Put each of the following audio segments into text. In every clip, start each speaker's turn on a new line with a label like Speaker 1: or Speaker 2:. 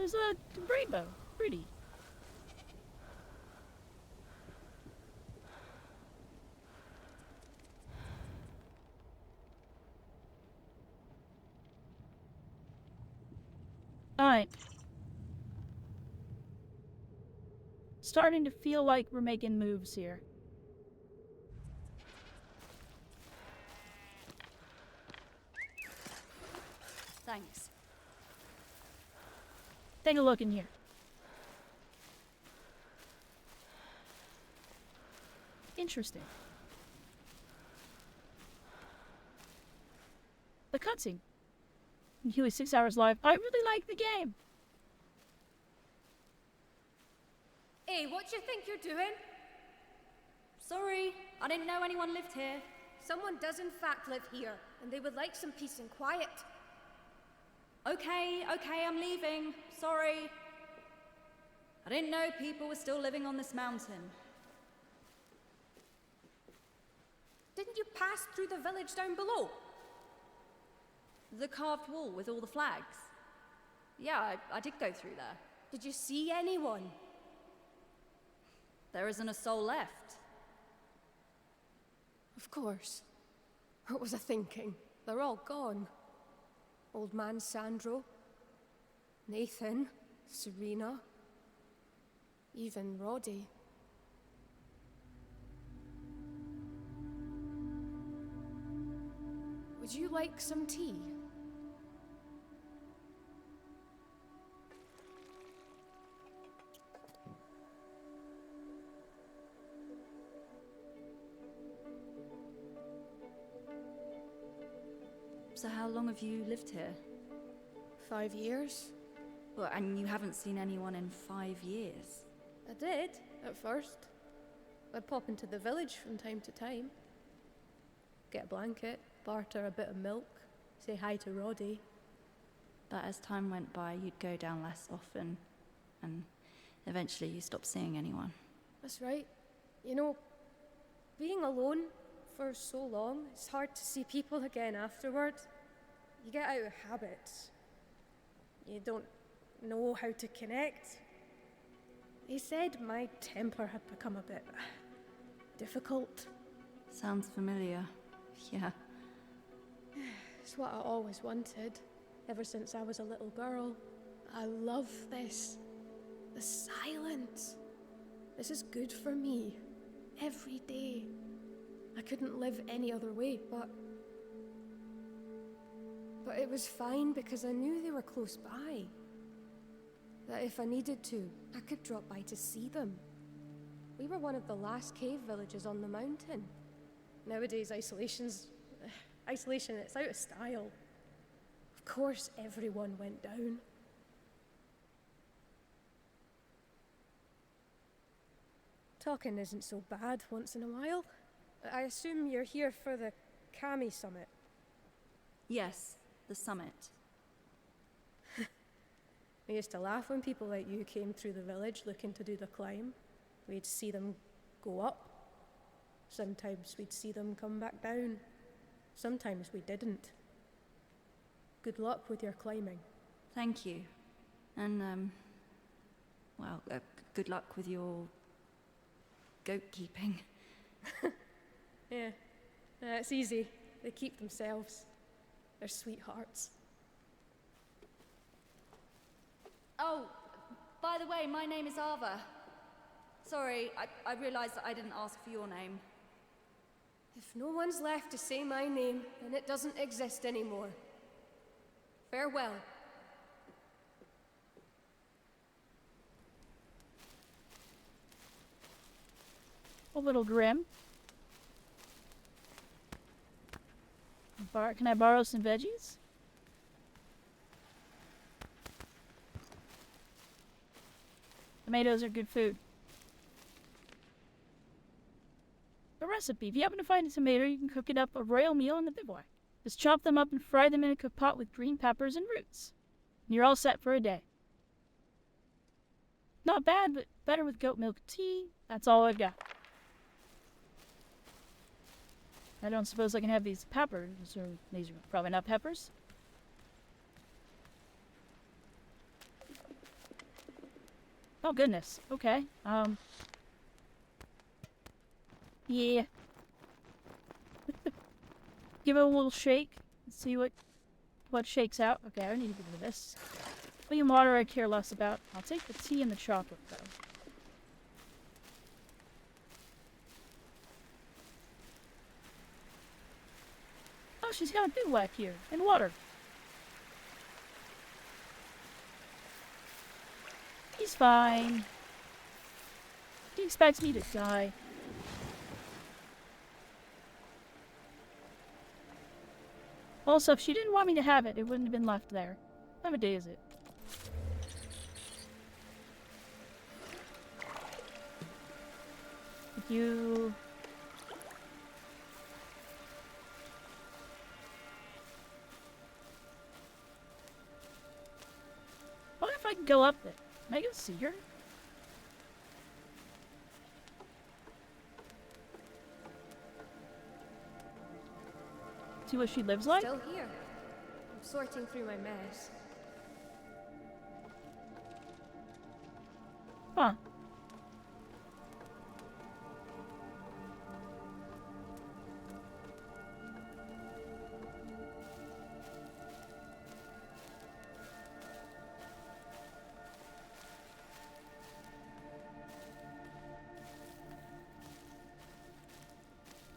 Speaker 1: is a rainbow. Pretty. Fine. Starting to feel like we're making moves here.
Speaker 2: Thanks.
Speaker 1: Take a look in here. Interesting. The cutscene. Nearly 6 hours live. I really like the game.
Speaker 2: Hey, what do you think you're doing? Sorry, I didn't know anyone lived here.
Speaker 3: Someone does in fact live here, and they would like some peace and quiet.
Speaker 2: Okay, I'm leaving. Sorry. I didn't know people were still living on this mountain.
Speaker 3: Didn't you pass through the village down below?
Speaker 2: The carved wall with all the flags. Yeah, I did go through there.
Speaker 3: Did you see anyone?
Speaker 2: There isn't a soul left.
Speaker 3: Of course. What was I thinking? They're all gone. Old man Sandro, Nathan, Serena, even Roddy. Would you like some tea?
Speaker 2: So how long have you lived here?
Speaker 3: 5 years?
Speaker 2: Well, and you haven't seen anyone in 5 years.
Speaker 3: I did, at first. I'd pop into the village from time to time. Get a blanket, barter a bit of milk, say hi to Roddy.
Speaker 2: But as time went by, you'd go down less often, and eventually you stopped seeing anyone.
Speaker 3: That's right. You know, being alone for so long, it's hard to see people again afterward. You get out of habit. You don't know how to connect. They said my temper had become a bit difficult.
Speaker 2: Sounds familiar. Yeah.
Speaker 3: It's what I always wanted, ever since I was a little girl. I love this. The silence. This is good for me. Every day. I couldn't live any other way, but it was fine because I knew they were close by. That if I needed to, I could drop by to see them. We were one of the last cave villages on the mountain. Nowadays, isolation, it's out of style. Of course, everyone went down. Talking isn't so bad once in a while. I assume you're here for the Kami summit.
Speaker 2: Yes, the summit.
Speaker 3: I used to laugh when people like you came through the village looking to do the climb. We'd see them go up. Sometimes we'd see them come back down. Sometimes we didn't. Good luck with your climbing.
Speaker 2: Thank you. And, good luck with your goat keeping.
Speaker 3: Yeah, it's easy. They keep themselves. They're sweethearts.
Speaker 2: Oh, by the way, my name is Ava. Sorry, I realised that I didn't ask for your name.
Speaker 3: If no one's left to say my name, then it doesn't exist anymore. Farewell.
Speaker 1: A little grim. Can I borrow some veggies? Tomatoes are good food. A recipe. If you happen to find a tomato, you can cook it up a royal meal in the bivouac. Just chop them up and fry them in a cooked pot with green peppers and roots. And you're all set for a day. Not bad, but better with goat milk tea. That's all I've got. I don't suppose I can have these peppers, or these are probably not peppers. Oh, goodness. Okay. Yeah. Give it a little shake. Let's see what shakes out. Okay, I need to get rid of this. William water I care less about. I'll take the tea and the chocolate, though. Oh, she's got a bivouac here. And water. He's fine. He expects me to die. Also, if she didn't want me to have it, it wouldn't have been left there. What time of day is it? You... What if I can go up there? Am I gonna see her? See what she lives like?
Speaker 3: Still here. I'm sorting through my mess.
Speaker 1: Huh.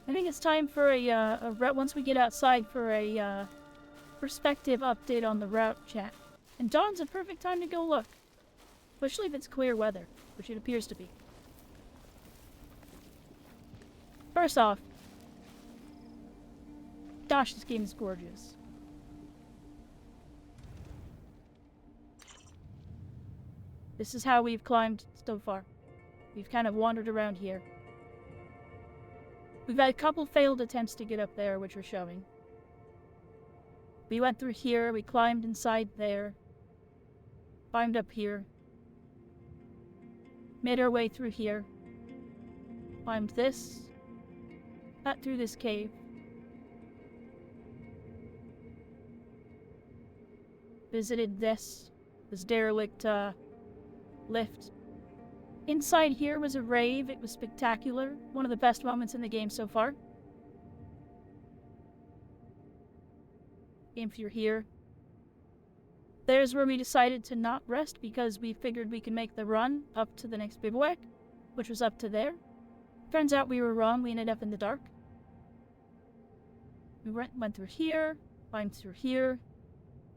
Speaker 1: I think it's time for a route once we get outside for a perspective update on the route chat. And dawn's a perfect time to go look, especially if it's clear weather, which it appears to be. First off, gosh, this game is gorgeous. This is how we've climbed so far. We've kind of wandered around here. We've had a couple failed attempts to get up there, which are showing. We went through here, we climbed inside there, climbed up here, made our way through here, climbed this, got through this cave, visited this derelict lift. Inside here was a rave. It was spectacular. One of the best moments in the game so far. Came through here. There's where we decided to not rest because we figured we could make the run up to the next bivouac, which was up to there. Turns out we were wrong. We ended up in the dark. We went through here, climbed through here.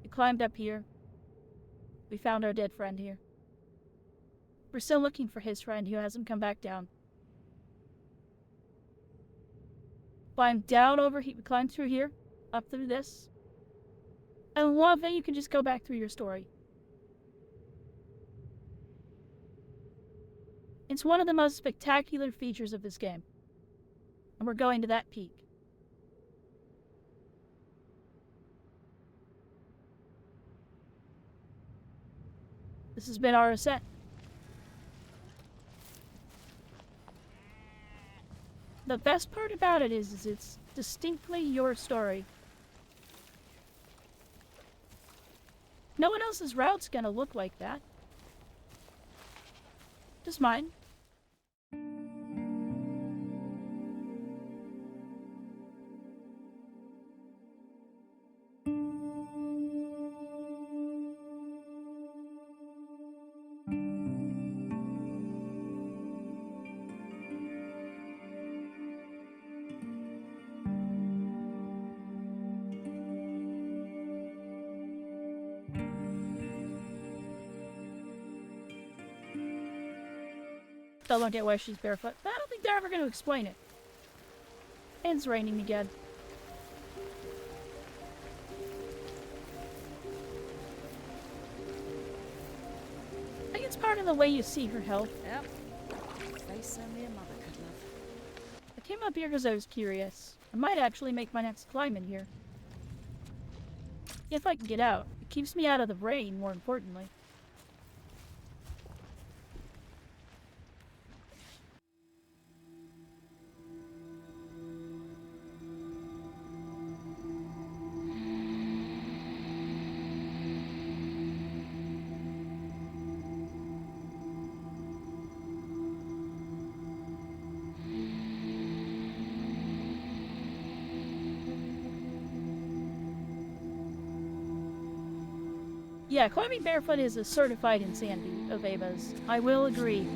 Speaker 1: We climbed up here. We found our dead friend here. We're still looking for his friend who hasn't come back down. Climbed down over here. We climbed through here, up through this. I love that you can just go back through your story. It's one of the most spectacular features of this game. And we're going to that peak. This has been our ascent. The best part about it is it's distinctly your story. No one else's route's gonna look like that. Just mine. Still don't get why she's barefoot, but I don't think they're ever going to explain it. And it's raining again. I think it's part of the way you see her health.
Speaker 2: Yep. Face only a mother could love.
Speaker 1: I came up here because I was curious. I might actually make my next climb in here. If I can get out. It keeps me out of the rain, more importantly. Yeah, climbing barefoot is a certified insanity of Ava's. I will agree.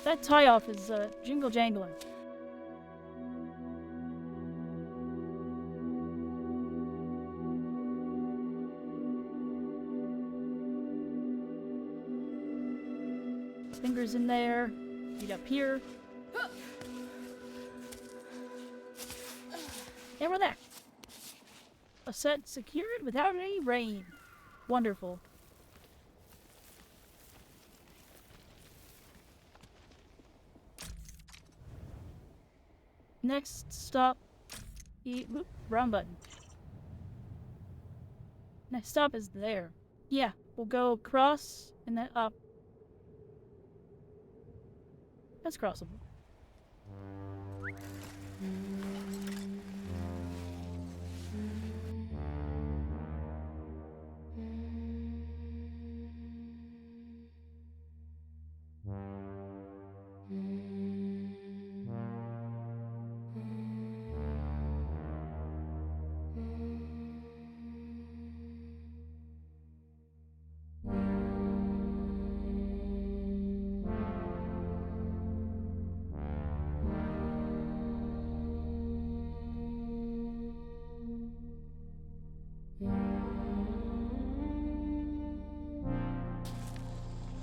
Speaker 1: That tie-off is jingle jangling. Fingers in there, feet up here. And we're there. A set secured without any rain. Wonderful. Next stop. Whoop, wrong button. Next stop is there. Yeah, we'll go across and then up. That's crossable.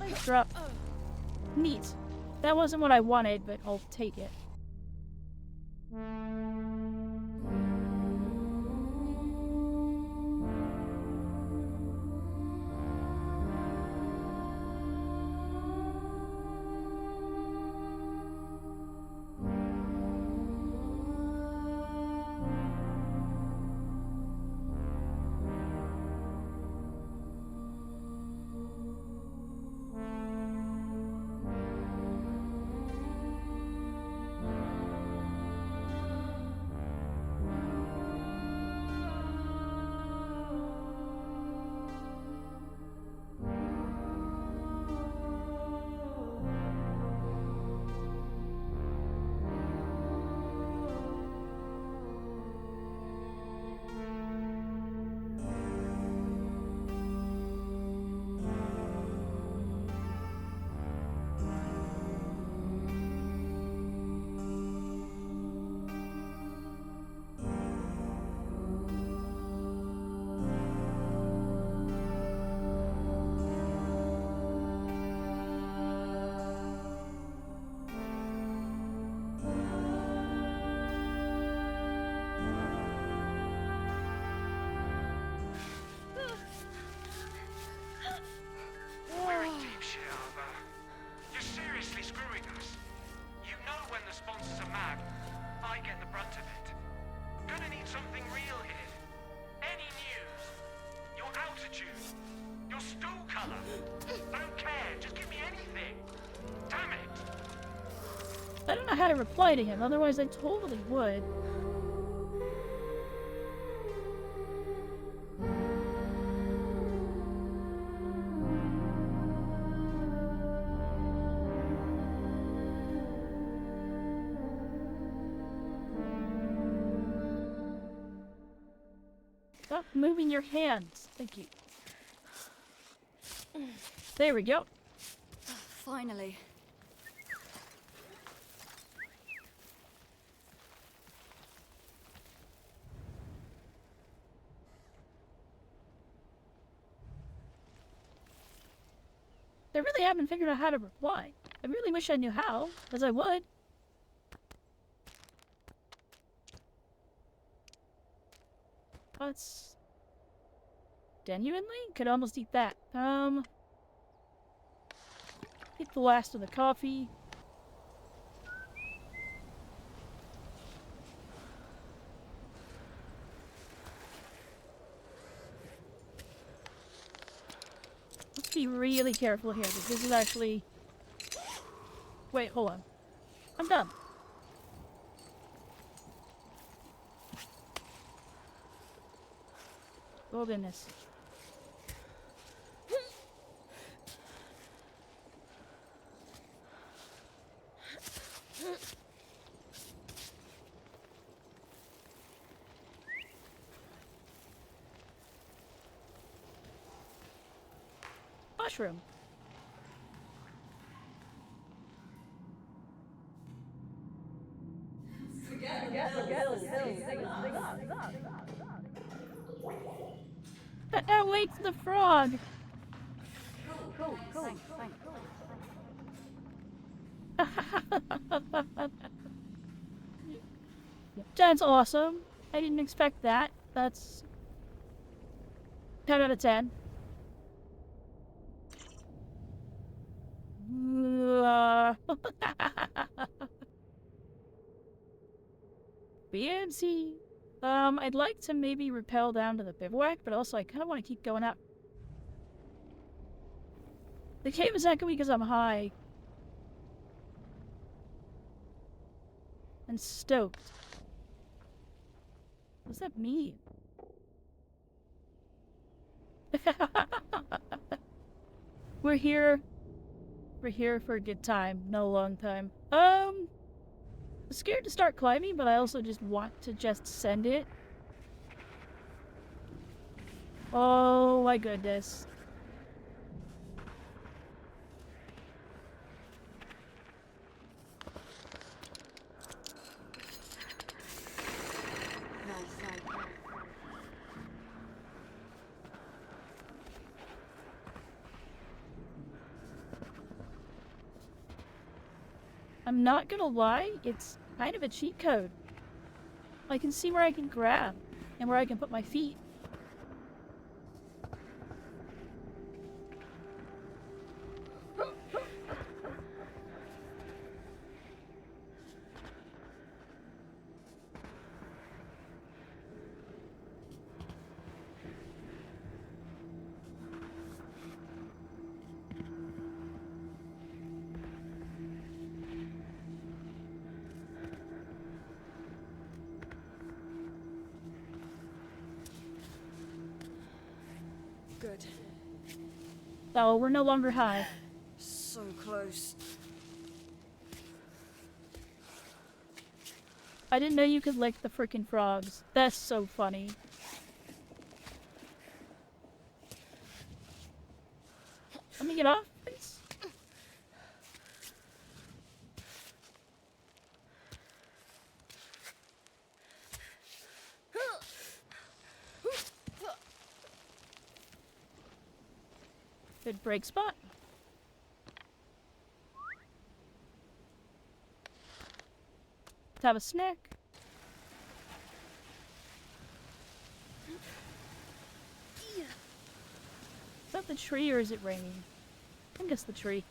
Speaker 1: Nice drop. Neat. That wasn't what I wanted, but I'll take it.
Speaker 4: you. Your stool colour. I don't care. Just give me anything. Damn it.
Speaker 1: I don't know how to reply to him, otherwise I totally would. Stop moving your hands. Thank you. There we go.
Speaker 2: Finally.
Speaker 1: I really haven't figured out how to reply. I really wish I knew how, as I would. That's genuinely could almost eat that. Eat the last of the coffee. Let's be really careful here, because this is actually... Wait, hold on. I'm done. Oh goodness. Mushroom. That wakes the frog. That's awesome. I didn't expect that. That's 10 out of 10. BMC. I'd like to maybe rappel down to the bivouac, but also I kind of want to keep going up. The cave is echoey because I'm high. And stoked. What's that mean? We're here. We're here for a good time, no long time. I'm scared to start climbing, but I also just want to just send it. Oh my goodness. I'm not gonna lie, it's kind of a cheat code. I can see where I can grab and where I can put my feet.
Speaker 2: Good.
Speaker 1: Oh, we're no longer high.
Speaker 2: So close.
Speaker 1: I didn't know you could lick the freaking frogs. That's so funny. Let me get off, please. Good break spot. Let's have a snack. Is that the tree or is it raining? I think it's the tree.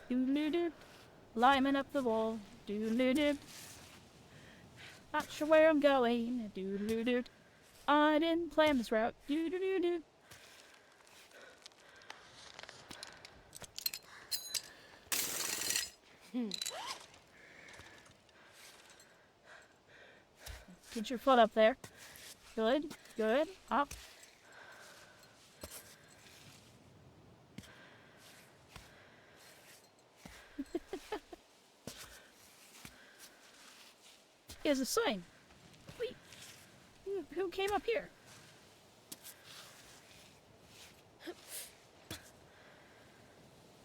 Speaker 1: Doo-doo-doo. Climbing up the wall. Doo-doo-doo. Not sure where I'm going. Doo-doo-doo. I didn't plan this route. Doo-doo-doo-doo. Get your foot up there. Good, good. Up. Here's a sign. Wait. Who came up here?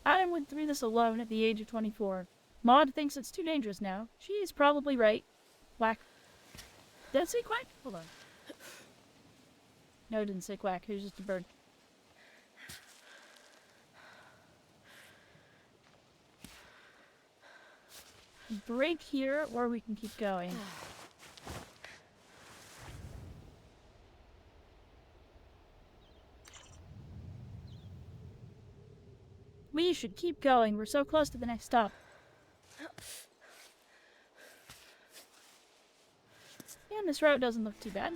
Speaker 1: Adam went through this alone at the age of 24. Maud thinks it's too dangerous now. She's probably right. Quack. Did it say quack? Hold on. No, it didn't say quack. It was just a bird. Break here, or we can keep going. We should keep going. We're so close to the next stop. Yeah, this route doesn't look too bad.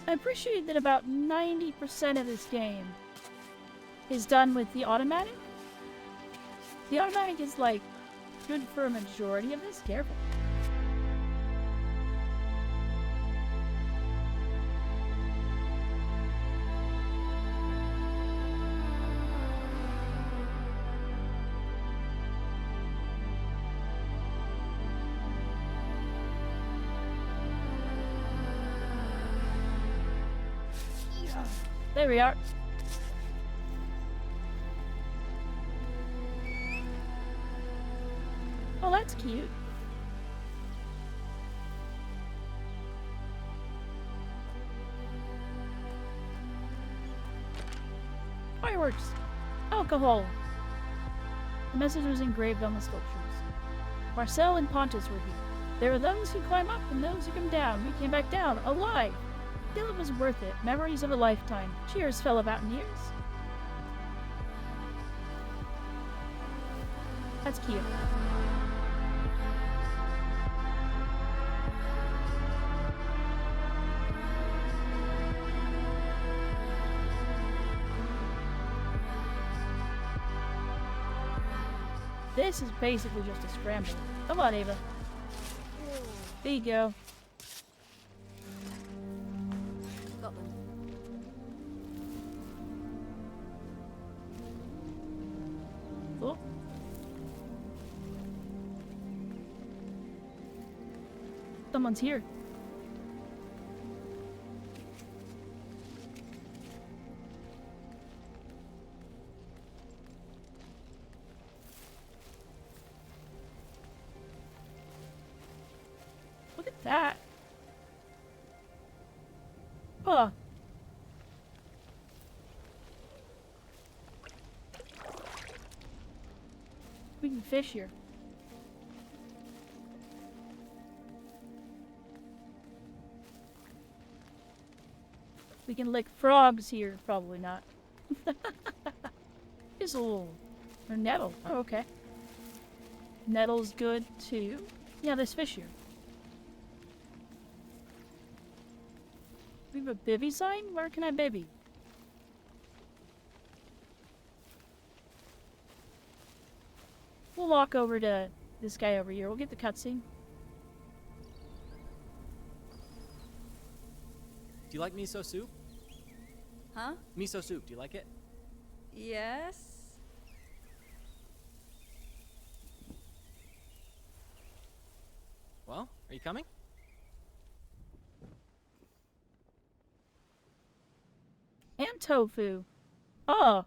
Speaker 1: I appreciate that about 90% of this game is done with the automatic. The automatic is like good for a majority of this. Careful. There we are. Oh, that's cute. Fireworks. Alcohol. The message was engraved on the sculptures. Marcel and Pontus were here. There are those who climb up and those who come down. We came back down, alive. Still, it was worth it. Memories of a lifetime. Cheers, fellow mountaineers. That's cute. This is basically just a scramble. Come on, Ava. There you go.
Speaker 3: Got them.
Speaker 1: Oh. Someone's here. Look at that. Huh. We can fish here. We can lick frogs here. Probably not. Fizzle. Or nettle. Oh, okay. Nettle's good too. Yeah, there's fish here. We have a bivvy sign? Where can I bivvy? We'll walk over to this guy over here. We'll get the cutscene.
Speaker 5: Do you like miso soup?
Speaker 2: Huh?
Speaker 5: Miso soup, do you like it?
Speaker 2: Yes?
Speaker 5: Well, are you coming?
Speaker 1: And tofu. Oh.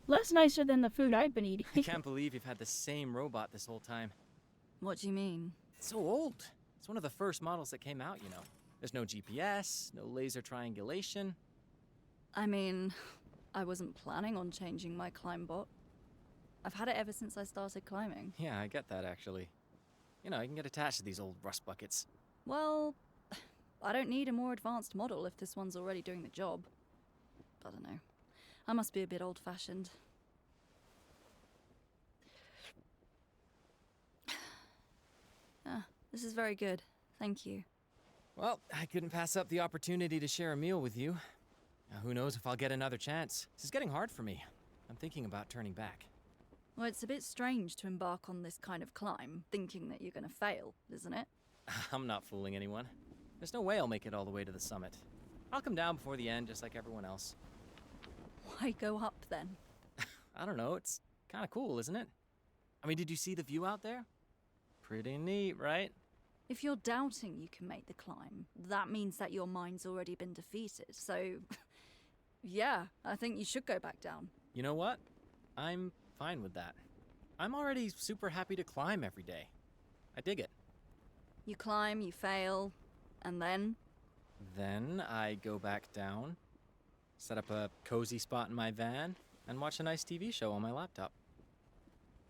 Speaker 1: Less nicer than the food I've been eating.
Speaker 5: I can't believe you've had the same robot this whole time.
Speaker 2: What do you mean?
Speaker 5: It's so old. It's It's one of the first models that came out, you know. There's no GPS, no laser triangulation.
Speaker 2: I mean, I wasn't planning on changing my climb bot. I've had it ever since I started climbing.
Speaker 5: Yeah, I get that, actually. You know, you can get attached to these old rust buckets.
Speaker 2: Well, I don't need a more advanced model if this one's already doing the job. I don't know. I must be a bit old-fashioned. This is very good. Thank you.
Speaker 5: Well, I couldn't pass up the opportunity to share a meal with you. Now, who knows if I'll get another chance. This is getting hard for me. I'm thinking about turning back.
Speaker 2: Well, it's a bit strange to embark on this kind of climb, thinking that you're gonna fail, isn't it?
Speaker 5: I'm not fooling anyone. There's no way I'll make it all the way to the summit. I'll come down before the end, just like everyone else.
Speaker 2: Why go up, then?
Speaker 5: I don't know, it's kind of cool, isn't it? I mean, did you see the view out there? Pretty neat, right?
Speaker 2: If you're doubting you can make the climb, that means that your mind's already been defeated, so... yeah, I think you should go back down.
Speaker 5: You know what? I'm fine with that. I'm already super happy to climb every day. I dig it.
Speaker 2: You climb, you fail, and then?
Speaker 5: Then I go back down, set up a cozy spot in my van, and watch a nice TV show on my laptop.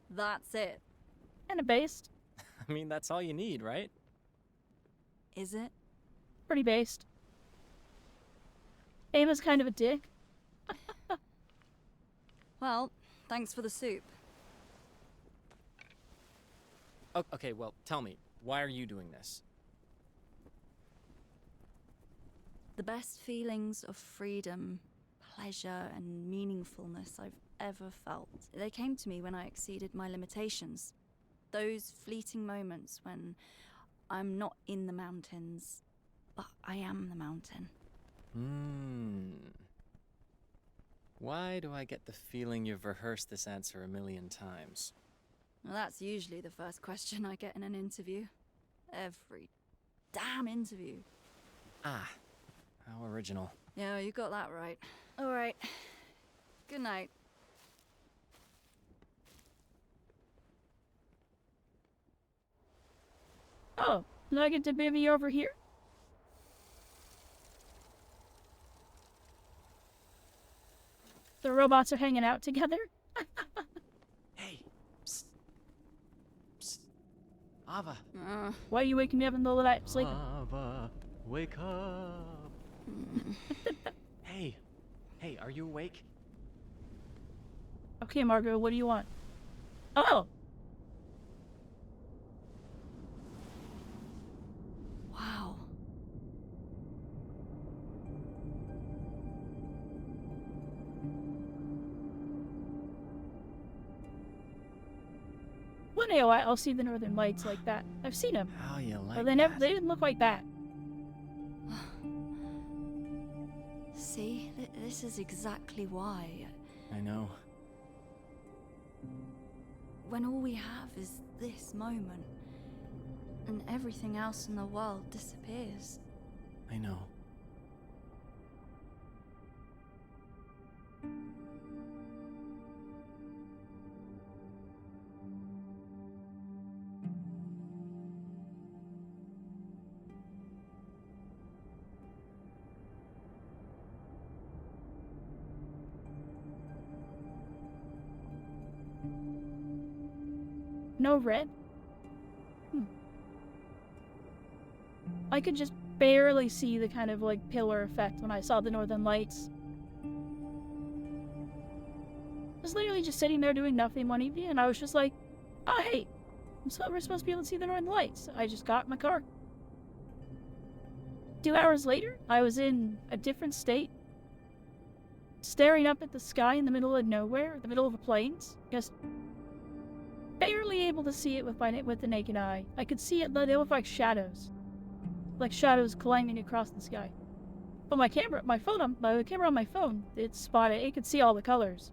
Speaker 2: That's it.
Speaker 1: Kinda based.
Speaker 5: I mean, that's all you need, right?
Speaker 2: Is it?
Speaker 1: Pretty based. Emma's kind of a dick.
Speaker 2: Well, thanks for the soup.
Speaker 5: Okay, well, tell me, why are you doing this?
Speaker 2: The best feelings of freedom, pleasure, and meaningfulness I've ever felt. They came to me when I exceeded my limitations. Those fleeting moments when I'm not in the mountains, but I am the mountain.
Speaker 5: Why do I get the feeling you've rehearsed this answer a million times?
Speaker 2: Well, that's usually the first question I get in an interview. Every damn interview.
Speaker 5: Ah, how original.
Speaker 2: Yeah, you got that right. All right. Good night.
Speaker 1: Oh, did I get to baby over here? The robots are hanging out together?
Speaker 5: Hey, psst. Psst. Ava.
Speaker 1: Why are you waking me up in the middle of the night sleeping?
Speaker 5: Ava, wake up. Hey, are you awake?
Speaker 1: Okay, Margot, what do you want? Oh!
Speaker 2: Wow.
Speaker 1: One day I'll see the Northern Lights like that. I've seen them.
Speaker 5: How you like
Speaker 1: But they they didn't look like that.
Speaker 2: See, this is exactly why.
Speaker 5: I know.
Speaker 2: When all we have is this moment, and everything else in the world disappears.
Speaker 5: I know.
Speaker 1: No red? I could just barely see the kind of like pillar effect when I saw the Northern Lights. I was literally just sitting there doing nothing one evening and I was just like, oh hey, we're supposed to be able to see the Northern Lights. I just got in my car. 2 hours later, I was in a different state, staring up at the sky in the middle of nowhere, the middle of the plains, just barely able to see it with the naked eye. I could see it, but they looked like shadows climbing across the sky. But my camera on my phone, it could see all the colors.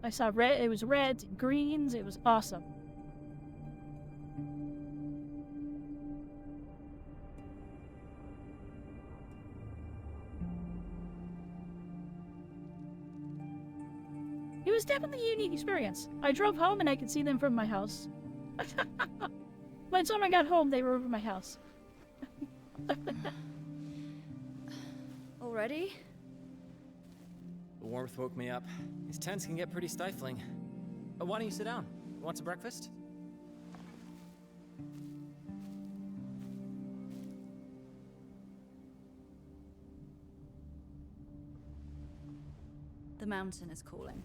Speaker 1: I saw red, it was reds, greens, it was awesome. It was definitely a unique experience. I drove home and I could see them from my house. By the time I got home, they were over my house.
Speaker 2: Already?
Speaker 5: The warmth woke me up. These tents can get pretty stifling. Why don't you sit down? Want some breakfast?
Speaker 2: The mountain is calling.